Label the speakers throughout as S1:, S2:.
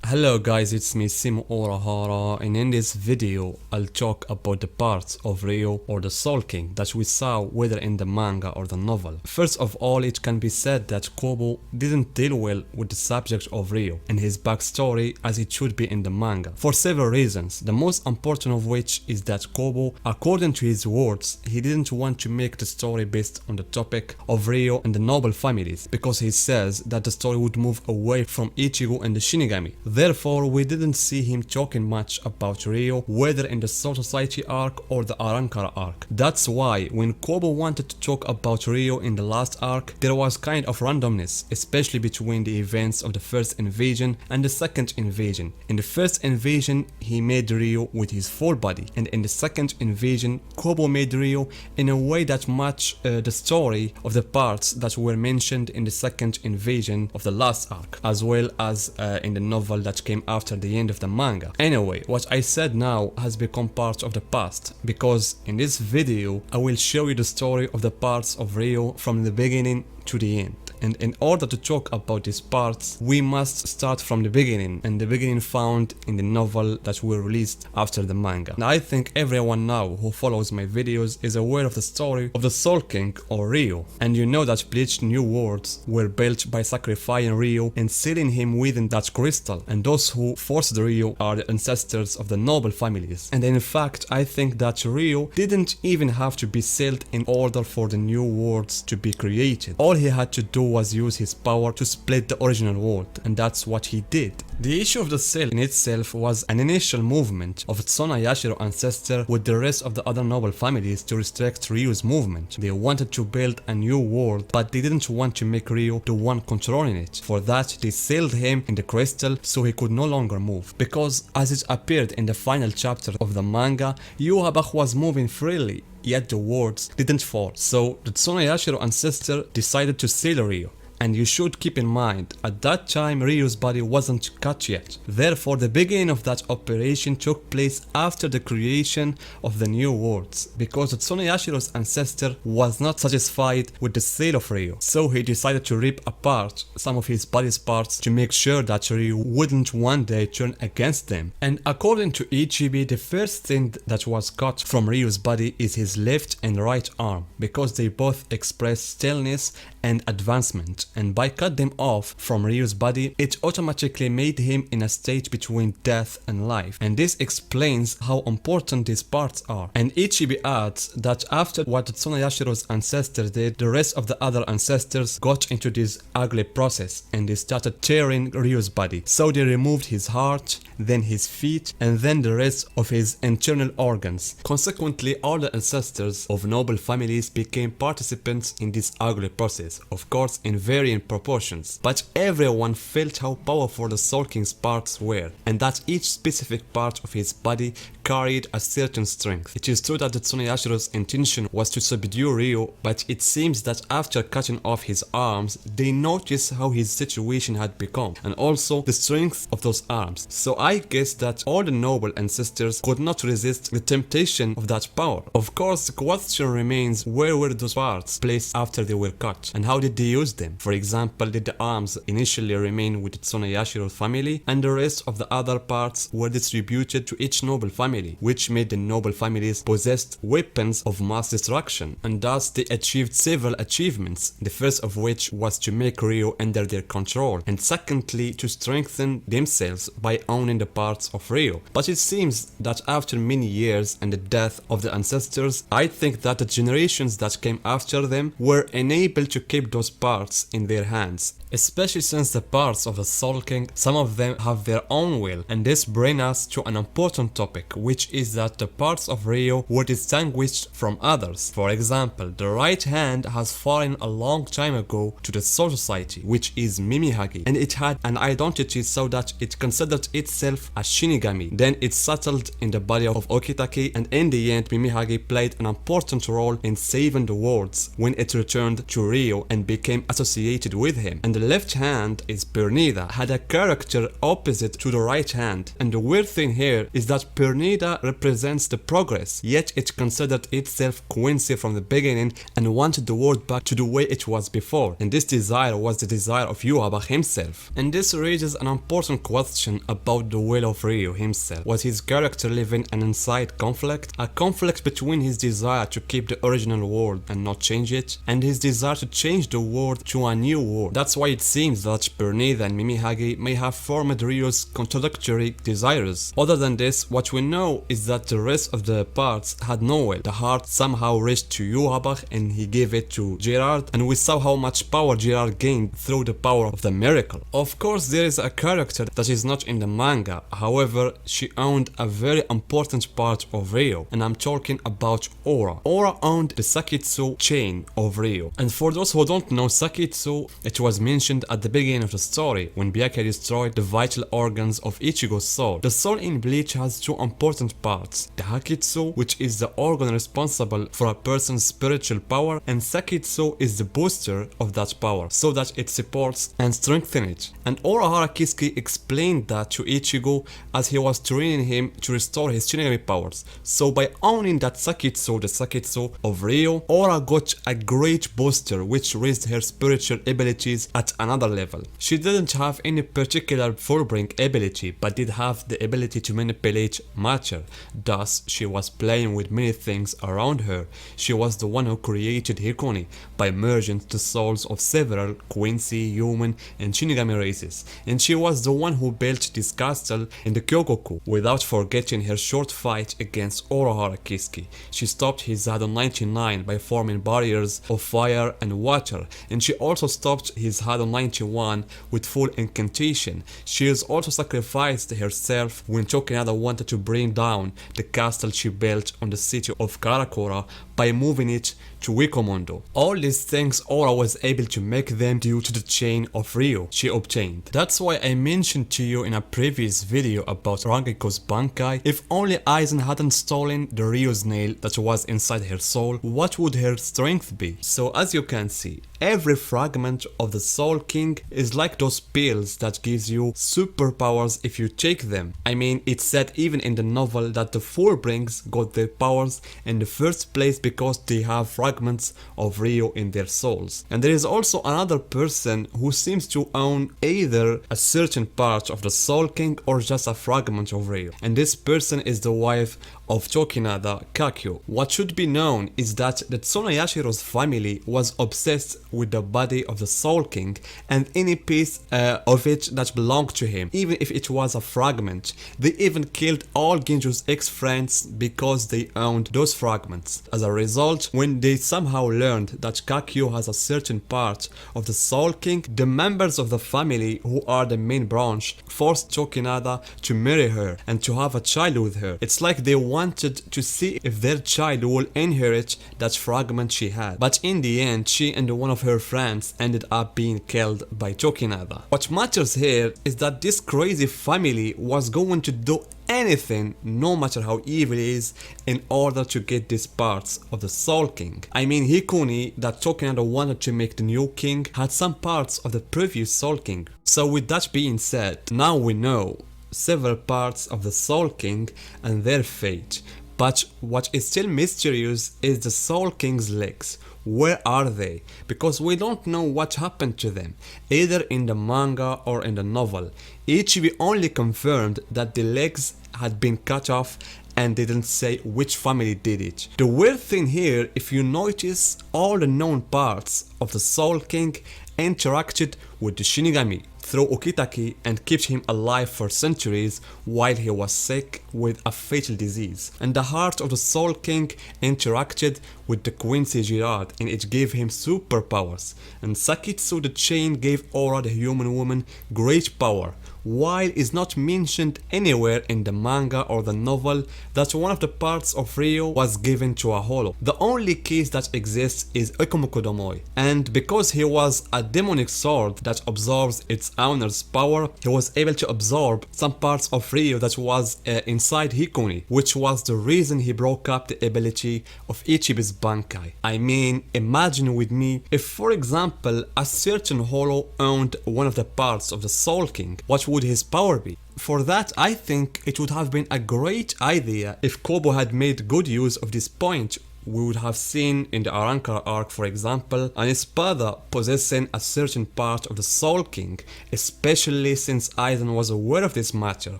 S1: Hello guys, it's me Simo Orahara, and in this video I'll talk about the parts of Reio or the Soul King that we saw whether in the manga or the novel. First of all, it can be said that Kobo didn't deal well with the subject of Reio and his backstory as it should be in the manga, for several reasons, the most important of which is that Kobo, according to his words, he didn't want to make the story based on the topic of Reio and the noble families, because he says that the story would move away from Ichigo and the Shinigami. Therefore, we didn't see him talking much about Reio, whether in the Soul Society arc or the Arankara arc. That's why when Kobo wanted to talk about Reio in the last arc, there was kind of randomness, especially between the events of the first invasion and the second invasion. In the first invasion, he made Reio with his full body, and in the second invasion, Kobo made Reio in a way that matched the story of the parts that were mentioned in the second invasion of the last arc, as well as in the novel that came after the end of the manga. Anyway, what I said now has become part of the past, because in this video I will show you the story of the parts of Reio from the beginning to the end. And in order to talk about these parts, we must start from the beginning, and the beginning found in the novel that were released after the manga. And I think everyone now who follows my videos is aware of the story of the Soul King or Reio, and you know that bleached new worlds were built by sacrificing Reio and sealing him within that crystal, and those who forced Reio are the ancestors of the noble families. And in fact, I think that Reio didn't even have to be sealed in order for the new worlds to be created. All he had to do was use his power to split the original world, and that's what he did. The issue of the seal in itself was an initial movement of Tsuna Yashiro ancestor with the rest of the other noble families to restrict Ryo's movement. They wanted to build a new world, but they didn't want to make Reio the one controlling it. For that, they sealed him in the crystal so he could no longer move, because as it appeared in the final chapter of the manga, Yhwach was moving freely, yet the words didn't fall. So the Tsuna Yashiro ancestor decided to seal Reio. And you should keep in mind, at that time Ryo's body wasn't cut yet. Therefore, the beginning of that operation took place after the creation of the new worlds, because the Tsuna Yashiro's ancestor was not satisfied with the sale of Reio. So he decided to rip apart some of his body's parts to make sure that Reio wouldn't one day turn against them. And according to Ichibi, the first thing that was cut from Ryo's body is his left and right arm, because they both express stillness and advancement. And by cut them off from Ryo's body, it automatically made him in a state between death and life. And this explains how important these parts are. And Ichibi adds that after what Tsuna Yashiro's ancestor did, the rest of the other ancestors got into this ugly process and they started tearing Ryo's body. So they removed his heart, then his feet, and then the rest of his internal organs. Consequently, all the ancestors of noble families became participants in this ugly process, of course in varying proportions, but everyone felt how powerful the Soul King's parts were, and that each specific part of his body carried a certain strength. It is true that the Tsuna Yashiro's intention was to subdue Reio, but it seems that after cutting off his arms, they noticed how his situation had become, and also the strength of those arms. So I guess that all the noble ancestors could not resist the temptation of that power. Of course, the question remains, where were those parts placed after they were cut, and how did they use them? For example, did the arms initially remain with the Tsuna Yashiro family, and the rest of the other parts were distributed to each noble family, which made the noble families possess weapons of mass destruction, and thus they achieved several achievements, the first of which was to make Reio under their control, and secondly to strengthen themselves by owning the parts of Reio. But it seems that after many years and the death of the ancestors, I think that the generations that came after them were enabled to keep those parts in their hands, especially since the parts of the Soul King, some of them have their own will. And this brings us to an important topic, which is that the parts of Reio were distinguished from others. For example, the right hand has fallen a long time ago to the Soul Society, which is Mimihagi, and it had an identity so that it considered itself a Shinigami. Then it settled in the body of Okitake, and in the end Mimihagi played an important role in saving the worlds when it returned to Reio and became associated with him. And the left hand is Pernida, had a character opposite to the right hand. And the weird thing here is that Pernida represents the progress, yet it considered itself Quincy from the beginning and wanted the world back to the way it was before. And this desire was the desire of Yuhabach himself. And this raises an important question about the will of Reio himself. Was his character living an inside conflict? A conflict between his desire to keep the original world and not change it, and his desire to change the world to a new world. That's why it seems that Pernida and Mimihagi may have formed Rio's contradictory desires. Other than this, what we know is that the rest of the parts had no will. The heart somehow reached to Yuhabach and he gave it to Gerard, and we saw how much power Gerard gained through the power of the miracle. Of course, there is a character that is not in the manga, however, she owned a very important part of Reio, and I'm talking about Aura. Aura owned the Sakitsu chain of Reio, and for those who don't know Sakitsu, it was mentioned at the beginning of the story when Byakuya destroyed the vital organs of Ichigo's soul. The soul in Bleach has two important parts: the Hakitsu, which is the organ responsible for a person's spiritual power, and Sakitsu is the booster of that power, so that it supports and strengthens it. And Urahara Kiski explained that to Ichigo as he was training him to restore his Shinigami powers. So by owning that Sakitsu, the Sakitsu of Reio, Aura got a great booster which raised her spiritual abilities at another level. She didn't have any particular Fullbring ability, but did have the ability to manipulate matter. Thus, she was playing with many things around her. She was the one who created Hikuni by merging the souls of several Quincy, human, and Shinigami races. And she was the one who built this castle in the Kyogoku, without forgetting her short fight against Urahara Kiski. She stopped his Hadon 99 by forming barriers of fire and water, and she also stopped his Hadon 91 with full incantation. She has also sacrificed herself when Tokinada wanted to bring down the castle she built on the city of Karakura by moving it to Wikomondo. All these things Aura was able to make them due to the chain of Reio she obtained. That's why I mentioned to you in a previous video about Rangiko's Bankai, if only Aizen hadn't stolen the Rio's nail that was inside her soul, what would her strength be? So as you can see, every fragment of the Soul King is like those pills that gives you superpowers if you take them. I mean, it's said even in the novel that the Fullbrings got their powers in the first place because they have fragments of Reio in their souls. And there is also another person who seems to own either a certain part of the Soul King or just a fragment of Reio. And this person is the wife of Tokinada, Kakyo. What should be known is that the Tsunayashiro's family was obsessed with the body of the Soul King and any piece of it that belonged to him, even if it was a fragment. They even killed all Ginju's ex-friends because they owned those fragments. As a result, when they somehow learned that Kakyo has a certain part of the Soul King, the members of the family, who are the main branch, forced Tokinada to marry her and to have a child with her. It's like they wanted to see if their child will inherit that fragment she had. But in the end, she and one of her friends ended up being killed by Tokinada. What matters here is that this crazy family was going to do anything, no matter how evil it is, in order to get these parts of the Soul King. I mean, Hikuni, that Tokinada wanted to make the new king, had some parts of the previous Soul King. So with that being said, now we know several parts of the Soul King and their fate. But what is still mysterious is the Soul King's legs. Where are they? Because we don't know what happened to them, either in the manga or in the novel. Ichibi only confirmed that the legs had been cut off and didn't say which family did it. The weird thing here, if you notice, all the known parts of the Soul King interacted with the Shinigami through Okitaki and kept him alive for centuries while he was sick with a fatal disease. And the heart of the Soul King interacted with the Quincy Girard and it gave him superpowers. And Sakitsu the chain gave Aura the human woman great power, while is not mentioned anywhere in the manga or the novel that one of the parts of Reio was given to a hollow. The only case that exists is Ikomokodomoi, and because he was a demonic sword that absorbs its owner's power, he was able to absorb some parts of Reio that was inside Hikuni, which was the reason he broke up the ability of Ichibi's Bankai. I mean, imagine with me if, for example, a certain Hollow owned one of the parts of the Soul King, what would his power be? For that, I think it would have been a great idea if Kobo had made good use of this point. We would have seen in the Arrancar arc, for example, an Espada possessing a certain part of the Soul King, especially since Aizen was aware of this matter.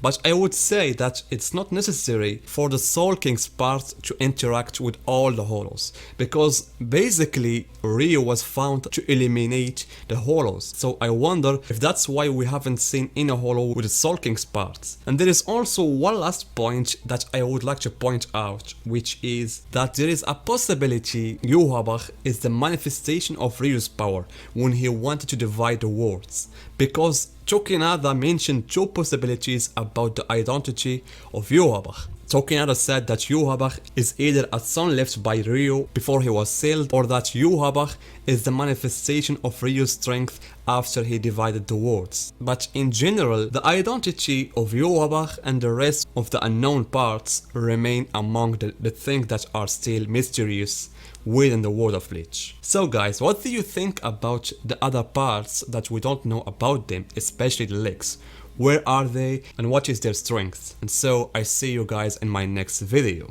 S1: But I would say that it's not necessary for the Soul King's part to interact with all the Hollows, because basically Reio was found to eliminate the Hollows. So I wonder if that's why we haven't seen any Hollow with the Soul King's parts. And there is also one last point that I would like to point out, which is that there is a possibility Yhwach is the manifestation of Ryo's power when he wanted to divide the worlds, because Tokinada mentioned two possibilities about the identity of Yhwach. Tokinada said that Yhwach is either a son left by Reio before he was sealed, or that Yhwach is the manifestation of Ryo's strength after he divided the worlds. But in general, the identity of Yhwach and the rest of the unknown parts remain among the things that are still mysterious within the world of Bleach. So guys, what do you think about the other parts that we don't know about them, especially the legs? Where are they and what is their strength? And so I see you guys in my next video.